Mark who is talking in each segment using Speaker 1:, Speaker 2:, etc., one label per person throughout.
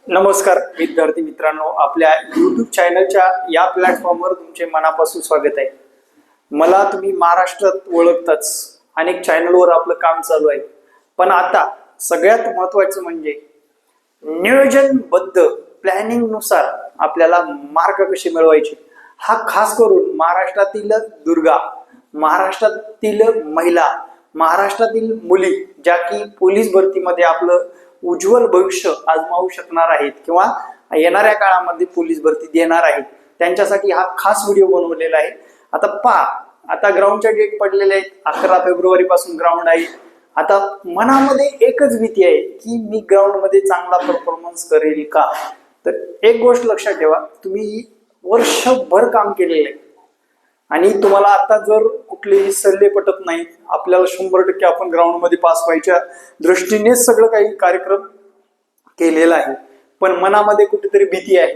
Speaker 1: नमस्कार विद्यार्थी मित्रांनो, आपल्या YouTube चॅनलच्या या प्लॅटफॉर्मवर तुमचे मनापासून स्वागत आहे। मला तुम्ही महाराष्ट्रात ओळखताच, अनेक चॅनलवर आपलं काम चालू आहे, पण आता सगळ्यात महत्त्वाचं म्हणजे नियोजनबद्ध प्लॅनिंग नुसार आपल्याला मार्क कसे मिळवायचे, हा खास करून महाराष्ट्रातील दुर्गा, महाराष्ट्रातील महिला, महाराष्ट्रातील मुली ज्या की पोलीस भरतीमध्ये आपलं उज्ज्वल भविष्य आजमावू शकणार आहेत किंवा येणाऱ्या काळामध्ये पोलीस भरती देणार आहेत, त्यांच्यासाठी हा खास व्हिडिओ बनवलेला आहे। आता ग्राउंडच्या डेट पडलेले आहेत, 11 फेब्रुवारी पासून ग्राउंड आहे। आता मनामध्ये एकच भीती आहे की मी ग्राउंड मध्ये चांगला परफॉर्मन्स करेल का। तर एक गोष्ट लक्षात ठेवा, तुम्ही वर्षभर काम केलेले आहे आणि तुम्हाला आता जर कुठलेही सल्ले पटत नाहीत, आपल्याला 100% आपण ग्राउंड मध्ये पास व्हायच्या दृष्टीने सगळं काही कार्यक्रम केलेला आहे, पण मनामध्ये कुठेतरी भीती आहे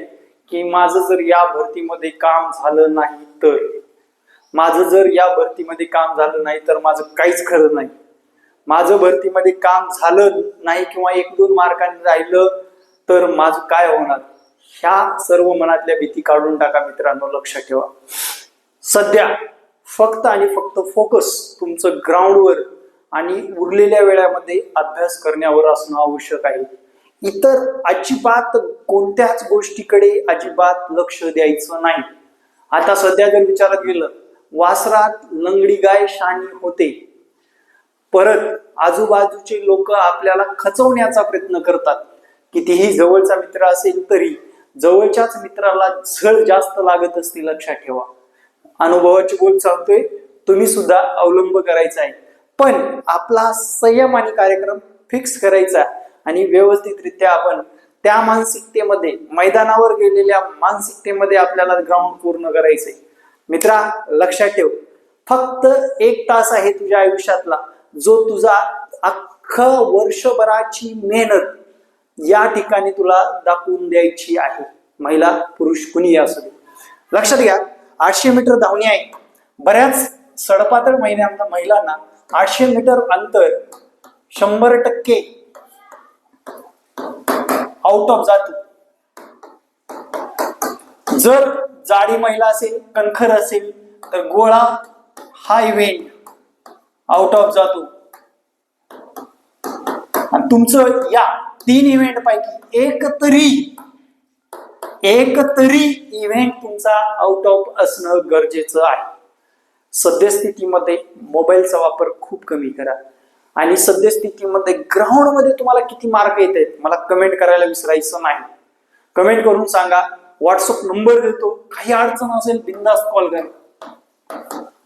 Speaker 1: की माझं जर या भरतीमध्ये काम झालं नाही तर, माझं जर या भरतीमध्ये काम झालं नाही तर माझं काहीच खरं नाही, माझं भरतीमध्ये काम झालं नाही किंवा 1-2 मार्कांनी राहिलं तर माझं काय होणार। ह्या सर्व मनातल्या भीती काढून टाका मित्रांनो। लक्षात ठेवा, सध्या फक्त आणि फक्त फोकस तुमचं ग्राउंडवर आणि उरलेल्या वेळामध्ये अभ्यास करण्यावर असणं आवश्यक आहे। इतर अजिबात कोणत्याच गोष्टीकडे अजिबात लक्ष द्यायचं नाही। आता सध्या जर विचारात गेलं, वासरात लंगडी गाय शाणी होते, परत आजूबाजूचे लोक आपल्याला खचवण्याचा प्रयत्न करतात। कितीही जवळचा मित्र असेल तरी जवळच्याच मित्राला झळ जास्त लागत असते, लक्षात ठेवा। अनुभवाची बोल सांगतोय, तुम्ही सुद्धा अवलंब करायचा आहे, पण आपला संयम आणि कार्यक्रम फिक्स करायचा आणि व्यवस्थितरित्या आपण त्या मानसिकतेमध्ये, मैदानावर गेलेल्या मानसिकतेमध्ये आपल्याला ग्राउंड पूर्ण करायचंय। मित्रा लक्षात ठेव, फक्त 1 तास आहे तुझ्या आयुष्यातला, जो तुझा अख्खा वर्षभराची मेहनत या ठिकाणी तुला दाखवून द्यायची आहे, महिला पुरुष कुणीही असू दे। लक्षात घ्या, 800 मीटर धावणे आहे। बऱ्याच सडपातळ महिलांना 800 मीटर अंतर 100% आउट ऑफ जातो। जर जाडी महिला असेल, कणखर असेल तर गोळा हा इव्हेंट आउट ऑफ जातो आणि तुमचं या 3 इव्हेंट पैकी एक तरी इव्हेंट तुमचा आउट ऑफ असणं गरजेचं आहे। सद्यस्थितीमध्ये मोबाईलचा वापर खूप कमी करा आणि सद्यस्थितीमध्ये ग्राउंड मध्ये तुम्हाला किती मार्क येत आहेत मला कमेंट करायला विसरायचं नाही। कमेंट करून सांगा, व्हॉट्सअप नंबर देतो, काही अडचण असेल बिनधास्त कॉल करा।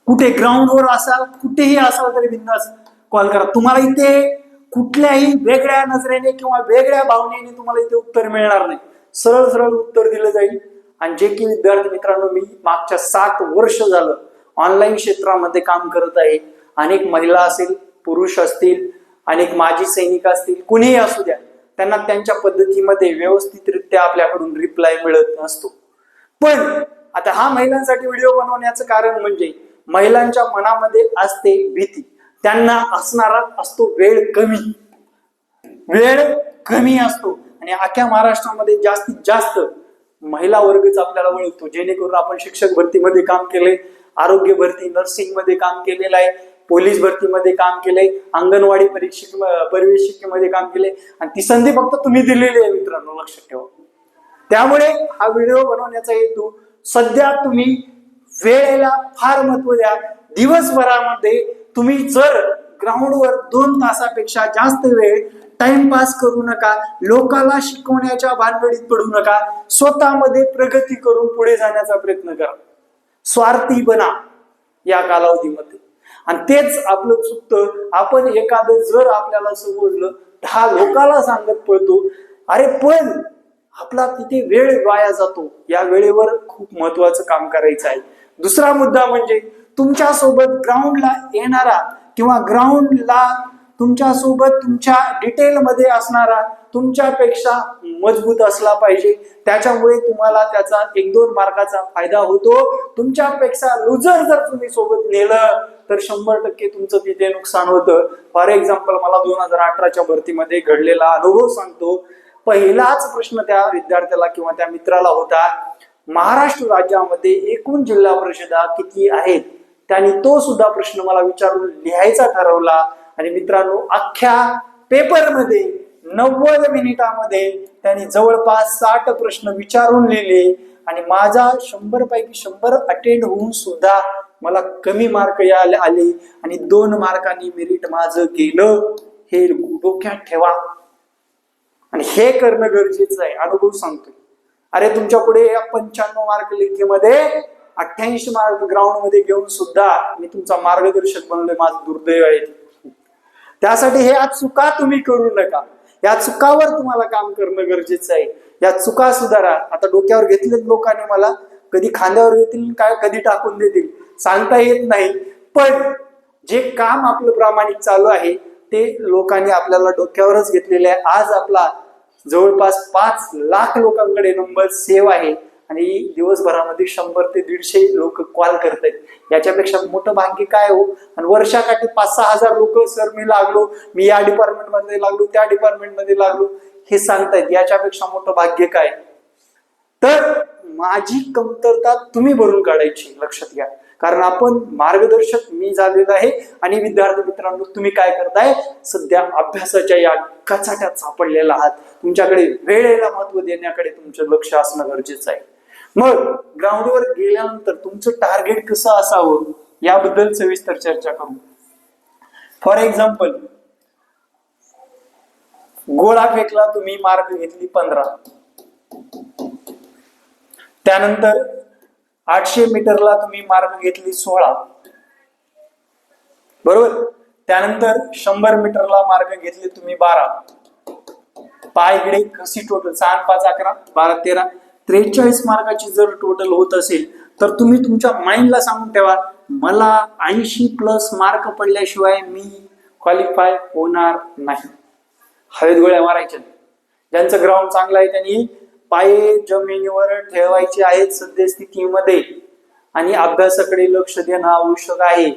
Speaker 1: कुठे ग्राउंडवर असाल, कुठेही असाल तरी बिनधास्त कॉल करा। तुम्हाला इथे कुठल्याही वेगळ्या नजरेने किंवा वेगळ्या भावनेने तुम्हाला इथे उत्तर मिळणार नाही, सरळ सरळ उत्तर दिलं जाईल। आणि जे की विद्यार्थी मित्रांनो, मी मागच्या 7 वर्ष झालं ऑनलाईन क्षेत्रामध्ये काम करत आहे। अनेक महिला असेल, पुरुष असतील, अनेक माजी सैनिक असतील, कुणीही असू द्या, त्यांना त्यांच्या पद्धतीमध्ये व्यवस्थितरित्या आपल्याकडून रिप्लाय मिळत नसतो। पण आता हा महिलांसाठी व्हिडिओ बनवण्याचं कारण म्हणजे महिलांच्या मनामध्ये असते भीती, त्यांना असणारा असतो वेळ कमी असतो आणि अख्ख्या महाराष्ट्रामध्ये जास्तीत जास्त महिला वर्गच आपल्याला ओळखतो, जेणेकरून आपण शिक्षक भरतीमध्ये काम केले, आरोग्य भरती, नर्सिंग मध्ये काम केलेलं आहे, पोलीस भरतीमध्ये काम केलंय, अंगणवाडी परिवेशिकेमध्ये काम केले आणि ती संधी फक्त तुम्ही दिलेली आहे मित्रांनो, लक्षात ठेवा। त्यामुळे हा व्हिडिओ बनवण्याचा हेतू, सध्या तुम्ही वेळेला फार महत्व द्या। दिवसभरामध्ये तुम्ही जर ग्राउंडवर 2 तासापेक्षा जास्त वेळ टाइमपास करू नका, लोकांना शिकवण्याच्या भानगडीत पडू नका, स्वतःमध्ये प्रगती करून पुढे जाण्याचा प्रयत्न करा, स्वार्थी बना या कालावधीमध्ये। आणि तेच आपलं चुकतं, आपण एखादं जर आपल्याला समजलं 10 लोकांना सांगत पळतो, अरे पण आपला तिथे वेळ वाया जातो। या वेळेवर खूप महत्वाचं काम करायचं आहे। दुसरा मुद्दा म्हणजे तुमच्या सोबत ग्राउंडला येणारा किंवा ग्राउंडला तुमच्या सोबत तुमच्या डिटेलमध्ये असणारा तुमच्यापेक्षा मजबूत असला पाहिजे, त्याच्यामुळे तुम्हाला त्याचा 1-2 मार्काचा फायदा होतो। तुमच्यापेक्षा लुजर जर तुम्ही सोबत नेलं तर 100% तुमचं तिथे नुकसान होतं। फॉर एक्झाम्पल, मला 2018च्या भरतीमध्ये घडलेला अनुभव सांगतो। पहिलाच प्रश्न त्या विद्यार्थ्याला किंवा त्या मित्राला होता, महाराष्ट्र राज्यामध्ये एकूण जिल्हा परिषदा किती आहेत? त्यांनी तो सुद्धा प्रश्न मला विचारून लिहायचा ठरवला. आणि मित्रांनो, अख्ख्या पेपरमध्ये 90 मिनिटामध्ये त्यांनी जवळपास 60 प्रश्न विचारून लिहिले. आणि माझा 100 पैकी 100 अटेंड होऊन सुद्धा मला कमी मार्क आले आणि 2 मार्कांनी मेरिट माझं गेलं. हे डोक्यात ठेवा आणि हे करणं गरजेचं आहे. अनुभव सांगतोय. अरे तुमच्या पुढे 95 मार्क लेखीमध्ये 88 मार्क ग्राउंड मध्ये घेऊन सुद्धा मी तुमचा मार्गदर्शक बनलोय. माझं दुर्दैव आहे. त्यासाठी हे चुका तुम्ही करू नका. या चुकावर तुम्हाला काम करणं गरजेचं आहे. या चुका सुधारा. आता डोक्यावर घेतलेत लोकांनी मला, कधी खांद्यावर घेतील काय कधी टाकून देतील सांगता येत नाही. पण जे काम आपलं प्रामाणिक चालू आहे ते लोकांनी आपल्याला डोक्यावरच घेतलेले आहे. आज आपला जवळपास 5 लाख लोकांकडे नंबर सेव्ह आहे आणि दिवसभरामध्ये 100 ते 150 लोक कॉल करतात. याच्यापेक्षा मोठं भाग्य काय हो? आणि वर्षाकाठी 5-6 हजार लोक सर मी लागलो, मी या डिपार्टमेंट मध्ये लागलो, त्या डिपार्टमेंट मध्ये लागलो हे सांगतायत. याच्यापेक्षा मोठं भाग्य काय? तर माझी कमतरता तुम्ही भरून काढायची, लक्षात घ्या. कारण आपण मार्गदर्शक मी झालेला आहे. आणि विद्यार्थी मित्रांनो, तुम्ही काय करताय? सध्या अभ्यासाच्या या कचाट्यात सापडलेला आहात. तुमच्याकडे वेळेला महत्व देण्याकडे तुमचं लक्ष असणं गरजेचं आहे. मग ग्राउंडवर गेल्यानंतर तुमचं टार्गेट कसं असावं याबद्दल सविस्तर चर्चा करू. फॉर एक्झाम्पल, गोळा फेकला तुम्ही, मार्क घेतली 15. त्यानंतर 800 मीटरला तुम्ही मार्क घेतली 16, बरोबर. त्यानंतर 100 मीटरला मार्क घेतली तुम्ही 12. पायगडे कशी टोटल 6 5 11 12 13 43 मार्काची जर टोटल होत असेल तर तुम्ही तुमच्या माइंडला सांगून ठेवा, मला 80+ मार्क पडल्याशिवाय मी क्वालिफाय होणार नाही. हवेत गोळ्या मारायच्या. ज्यांचं ग्राउंड चांगलं आहे त्यांनी पाय जमिनीवर ठेवायचे आहेत सद्यस्थितीमध्ये आणि अभ्यासाकडे लक्ष देणं आवश्यक आहे.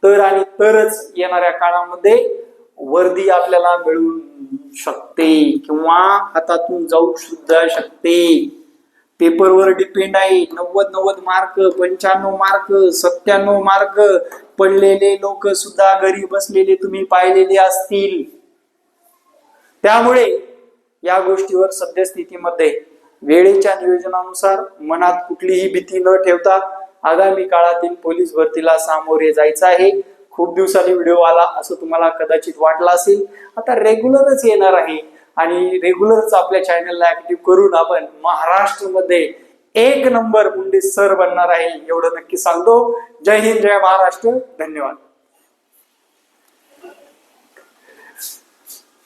Speaker 1: तर आणि तरच येणाऱ्या काळामध्ये वर्दी आपल्याला मिळू शकते किंवा हातातून जाऊ सुद्धा शकते. पेपरवर डिपेंड आहे. 90 मार्क, 95 मार्क, 97 मार्क पडलेले लोक सुद्धा घरी बसलेले तुम्ही पाहिलेले असतील. त्यामुळे या गोष्टीवर सद्यस्थितीमध्ये वेळेच्या नियोजनानुसार मनात कुठलीही भीती न ठेवता आगामी काळातील पोलीस भरतीला सामोरे जायचं आहे. खूप दिवसांनी व्हिडिओ आला असं तुम्हाला कदाचित वाटलं असेल. आता रेग्युलरच येणार आहे आणि रेग्युलरच आपल्या चॅनलला ऍक्टिव्ह करून आपण महाराष्ट्रामध्ये 1 नंबर मुंडे सर बनणार आहे एवढं नक्की सांगतो. जय हिंद, जय महाराष्ट्र. धन्यवाद.